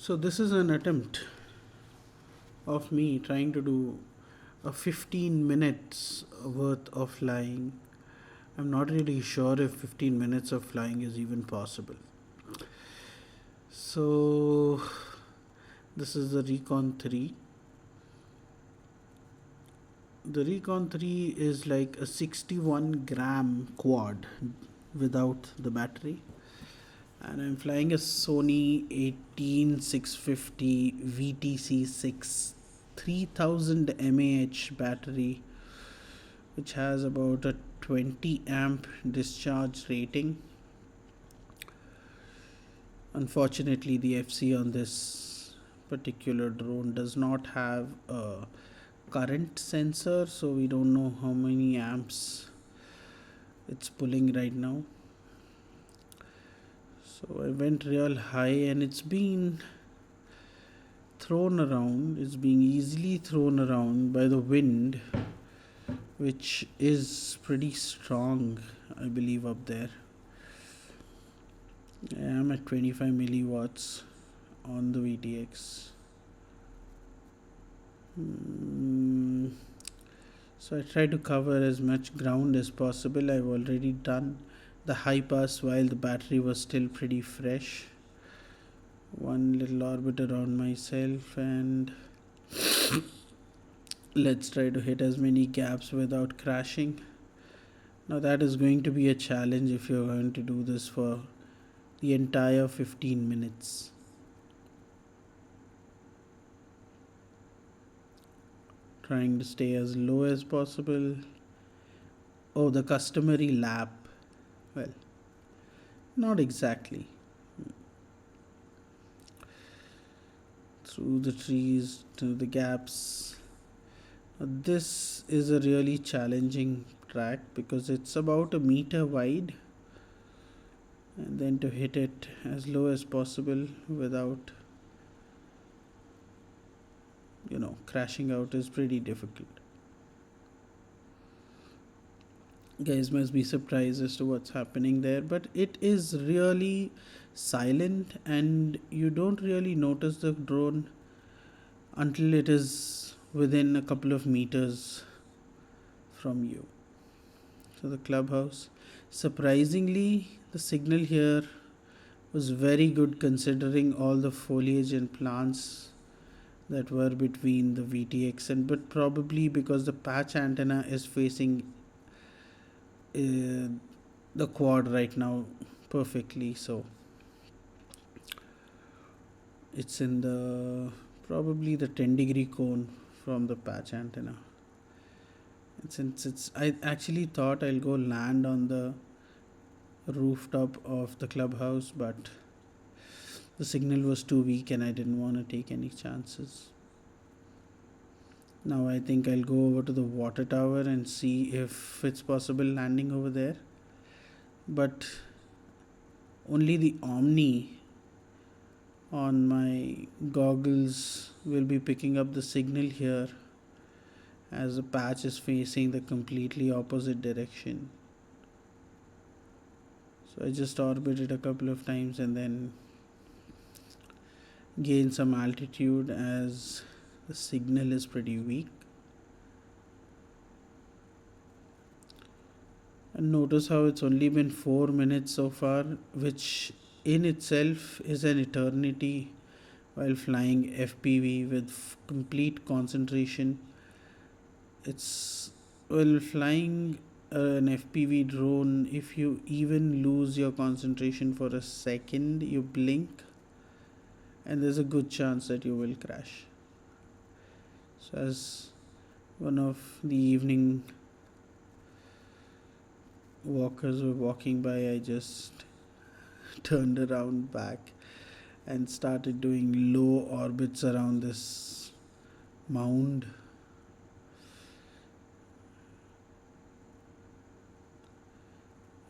So this is an attempt of me trying to do a 15 minutes worth of flying. I'm not really sure if 15 minutes of flying is even possible. So this is the Rekon 3. The Rekon 3 is like a 61-gram quad without the battery, and I'm flying a Sony 18650 VTC6 3000 mAh battery, which has about a 20 amp discharge rating. Unfortunately, the FC on this particular drone does not have a current sensor, so we don't know how many amps it's pulling right now. So I went real high, and it's being easily thrown around by the wind, which is pretty strong, I believe, up there. I am at 25 milliwatts on the VTX. So I try to cover as much ground as possible. I've already done the high pass while the battery was still pretty fresh. One little orbit around myself, and let's try to hit as many gaps without crashing. Now that is going to be a challenge if you're going to do this for the entire 15 minutes. Trying to stay as low as possible. Oh, the customary lap. Well, not exactly. Through the trees, to the gaps. This is a really challenging track because it's about a meter wide, and then to hit it as low as possible without crashing out is pretty difficult. Guys must be surprised as to what's happening there, but it is really silent and you don't really notice the drone until it is within a couple of meters from you. So the clubhouse, surprisingly, the signal here was very good considering all the foliage and plants that were between the VTX, but probably because the patch antenna is facing the quad right now perfectly, so it's in the probably the 10-degree cone from the patch antenna. And since I actually thought I'll go land on the rooftop of the clubhouse, but the signal was too weak and I didn't want to take any chances. Now I think I'll go over to the water tower and see if it's possible landing over there. But only the Omni on my goggles will be picking up the signal here, as the patch is facing the completely opposite direction. So I just orbited a couple of times and then gained some altitude as the signal is pretty weak. And notice how it's only been 4 minutes so far, which in itself is an eternity while flying FPV with complete concentration. While flying an FPV drone, if you even lose your concentration for a second, you blink and there's a good chance that you will crash. So as one of the evening walkers were walking by, I just turned around back and started doing low orbits around this mound.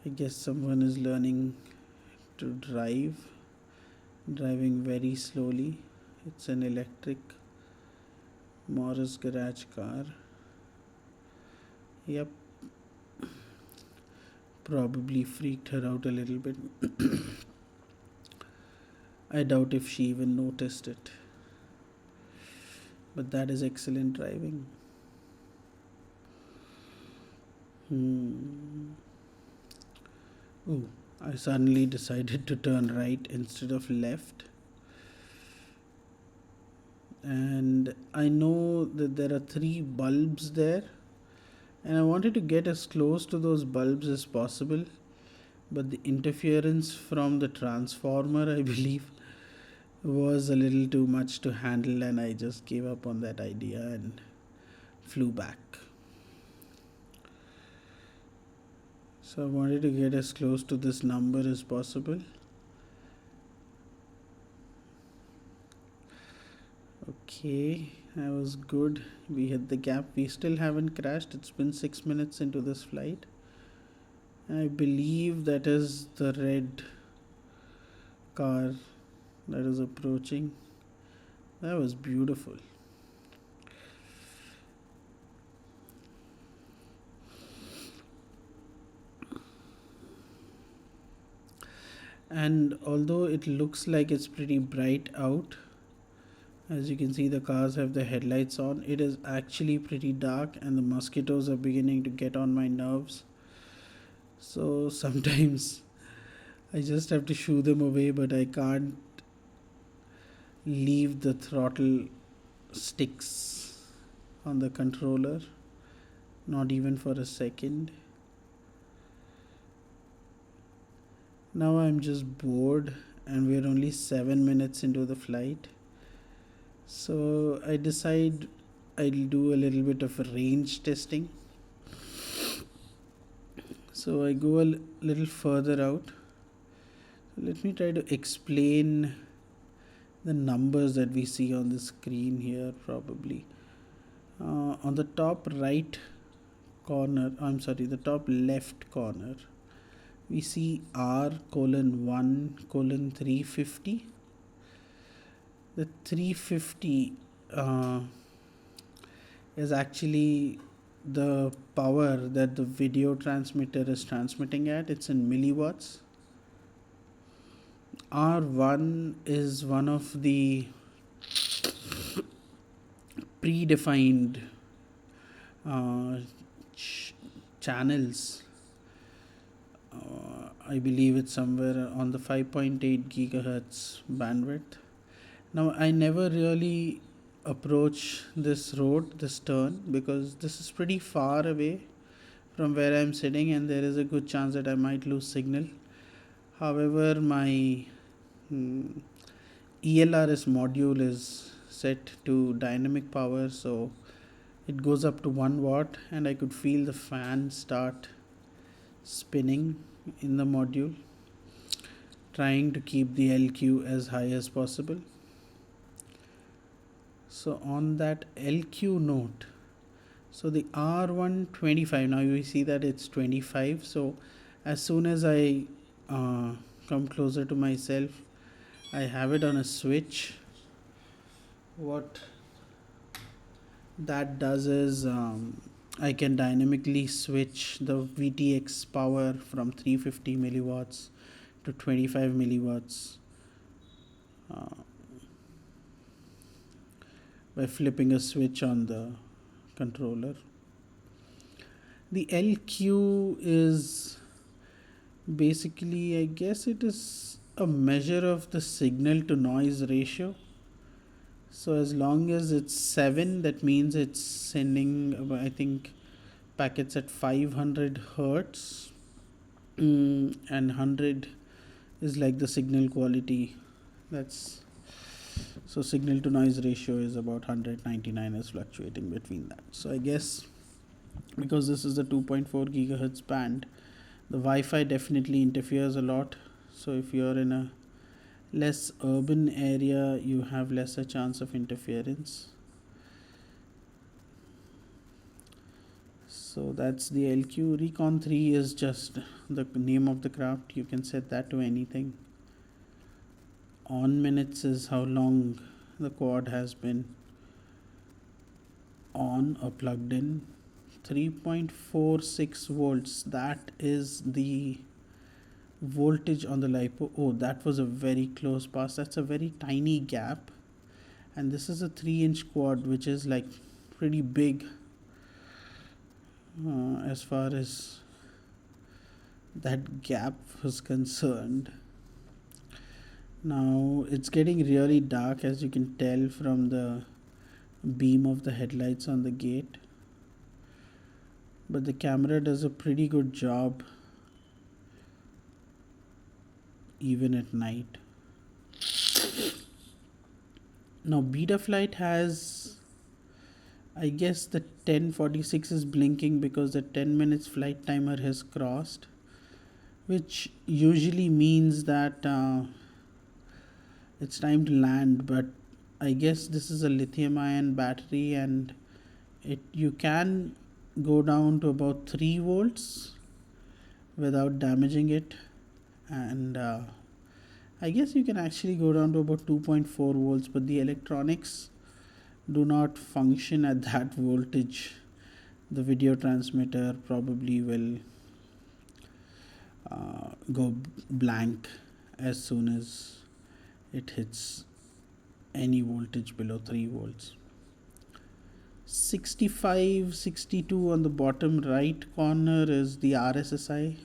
I guess someone is learning to driving very slowly. It's an electric Morris garage car. Yep. Probably freaked her out a little bit. I doubt if she even noticed it. But that is excellent driving. Hmm. Oh, I suddenly decided to turn right instead of left. And I know that there are three bulbs there, and I wanted to get as close to those bulbs as possible, but the interference from the transformer, I believe, was a little too much to handle, and I just gave up on that idea and flew back. So I wanted to get as close to this number as possible. Okay, that was good. We hit the gap. We still haven't crashed. It's been 6 minutes into this flight. I believe that is the red car that is approaching. That was beautiful. And although it looks like it's pretty bright out, as you can see, the cars have the headlights on. It is actually pretty dark, and the mosquitoes are beginning to get on my nerves. So sometimes I just have to shoo them away, but I can't leave the throttle sticks on the controller, not even for a second. Now I'm just bored, and we're only 7 minutes into the flight. So I decide I'll do a little bit of a range testing. So I go a little further out. Let me try to explain the numbers that we see on the screen here, probably. On the top right corner, the top left corner, we see R colon 1 colon 350. The 350 is actually the power that the video transmitter is transmitting at. It's in milliwatts. R1 is one of the predefined uh, channels. I believe it's somewhere on the 5.8 gigahertz bandwidth. Now, I never really approach this road, this turn, because this is pretty far away from where I'm sitting, and there is a good chance that I might lose signal. However, my ELRS module is set to dynamic power, so it goes up to 1 watt, and I could feel the fan start spinning in the module, trying to keep the LQ as high as possible. So on that LQ note, so the R125, now you see that it's 25. So as soon as I come closer to myself, I have it on a switch. What that does is I can dynamically switch the VTX power from 350 milliwatts to 25 milliwatts by flipping a switch on the controller. The LQ is basically, I guess it is a measure of the signal to noise ratio. So as long as it's 7, that means it's sending, I think, packets at 500 hertz, and 100 is like the signal quality. That's so signal to noise ratio is about 199, is fluctuating between that. So I guess because this is the 2.4 gigahertz band, the Wi-Fi definitely interferes a lot. So if you're in a less urban area, you have lesser chance of interference. So that's the LQ. Rekon 3 is just the name of the craft. You can set that to anything. On minutes is how long the quad has been on or plugged in. 3.46 volts, that is the voltage on the lipo. Oh, that was a very close pass. That's a very tiny gap, and this is a 3-inch quad, which is like pretty big as far as that gap was concerned. Now it's getting really dark, as you can tell from the beam of the headlights on the gate, but the camera does a pretty good job even at night. Now Betaflight has, I guess the 10:46 is blinking because the 10 minutes flight timer has crossed, which usually means that it's time to land. But I guess this is a lithium ion battery, and you can go down to about 3 volts without damaging it, and I guess you can actually go down to about 2.4 volts, but the electronics do not function at that voltage. The video transmitter probably will go blank as soon as it hits any voltage below 3 volts. 65, 62 on the bottom right corner is the Rssi.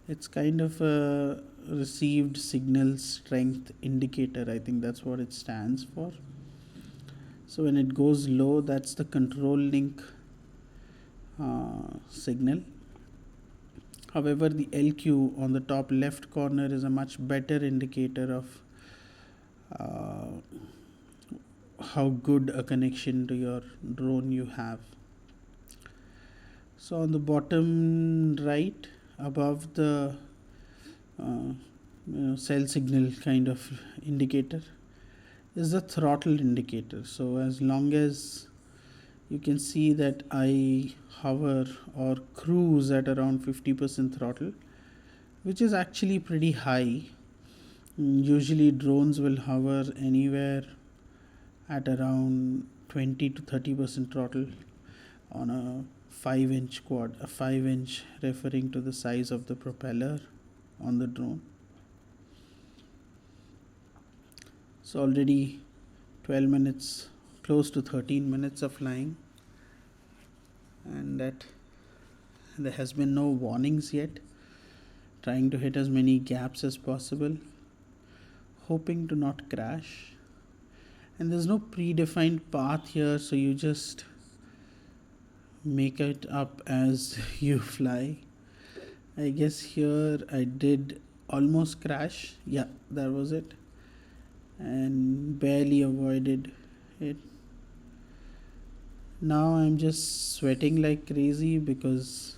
It's kind of a received signal strength indicator. I think that's what it stands for. So when it goes low, that's the control link signal. However, the LQ on the top left corner is a much better indicator of how good a connection to your drone you have. So on the bottom right, above the cell signal kind of indicator, is the throttle indicator. So as long as you can see that I hover or cruise at around 50% throttle, which is actually pretty high. Usually drones will hover anywhere at around 20 to 30% throttle on a 5-inch quad. A 5-inch referring to the size of the propeller on the drone. So already 12 minutes, close to 13 minutes of flying, and that there has been no warnings yet. Trying to hit as many gaps as possible, hoping to not crash. And there's no predefined path here, so you just make it up as you fly. I guess here I did almost crash. Yeah, that was it, and barely avoided it. Now I'm just sweating like crazy because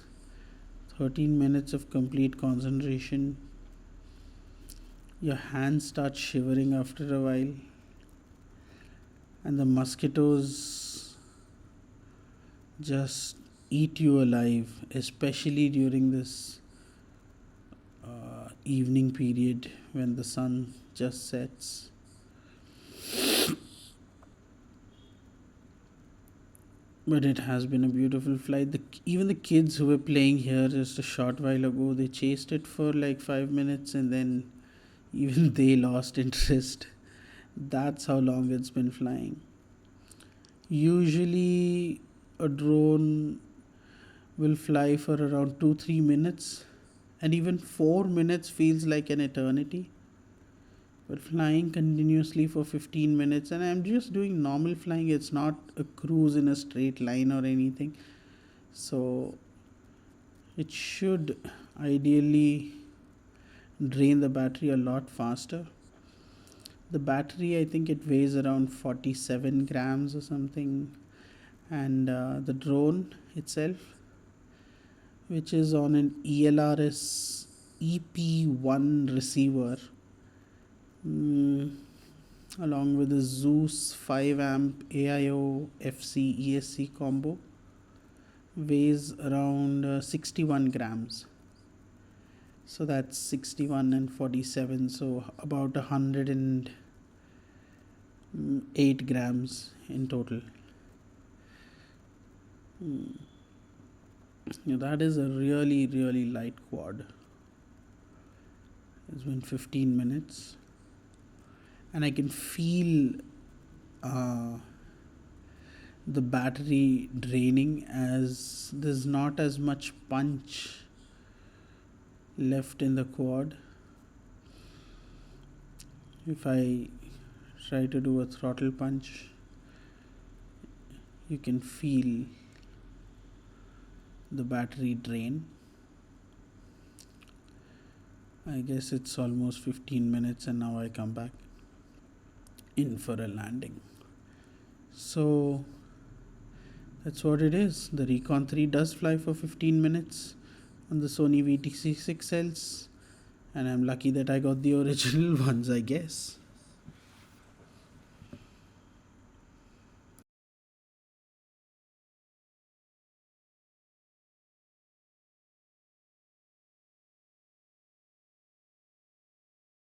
13 minutes of complete concentration. Your hands start shivering after a while, and the mosquitoes just eat you alive, especially during this evening period when the sun just sets. But it has been a beautiful flight. Even the kids who were playing here just a short while ago, they chased it for like 5 minutes, and then even they lost interest. That's how long it's been flying. Usually a drone will fly for around 2-3 minutes, and even 4 minutes feels like an eternity. But flying continuously for 15 minutes, and I'm just doing normal flying, it's not a cruise in a straight line or anything, so it should ideally drain the battery a lot faster. The battery, I think it weighs around 47 grams or something, and the drone itself, which is on an ELRS EP1 receiver, along with the Zeus 5 amp AIO FC ESC combo, weighs around 61 grams. So that's 61 and 47, so about 108 grams in total. That is a really, really light quad. It's been 15 minutes and I can feel uh, the battery draining as there's not as much punch left in the quad. If I try to do a throttle punch, you can feel the battery drain. I guess it's almost 15 minutes and now I come back in for a landing. So that's what it is. The Rekon 3 does fly for 15 minutes on the Sony VTC6Ls, and I'm lucky that I got the original ones, I guess.